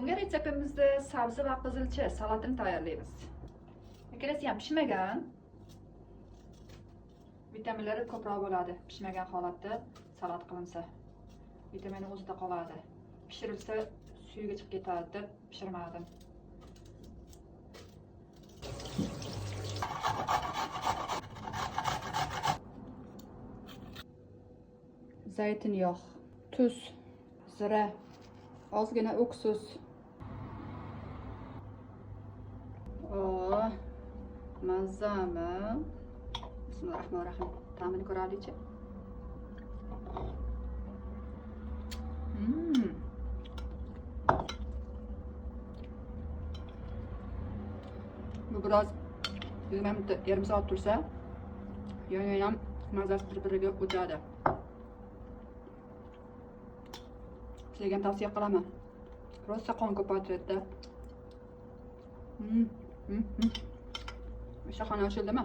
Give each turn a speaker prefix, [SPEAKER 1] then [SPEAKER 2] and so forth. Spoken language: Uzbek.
[SPEAKER 1] Bugungi retseptimizda sabzi va qizilcha salatini tayyorlaymiz. Ikkalasi ham pishmagan. Vitaminlari ko'proq bo'ladi. Pishmagan holatda salat qilinsa, vitamini o'zida qoladi. Pishirilsa suyugi chiqib ketadi deb pishirmadim. Zaytun yog', tuz, zira, ozgina uksus. Mazami. Bismillahirrohmanirrohim. Ta'mini ko'raylikchi. Bu biroz 20 minut, yarim soat tursa, ham mazasi bir-biriga o'tadi. Sizlarga ham tavsiya qilaman. Rosa qon ko'paytiradi. Ishtaxona ochildimi?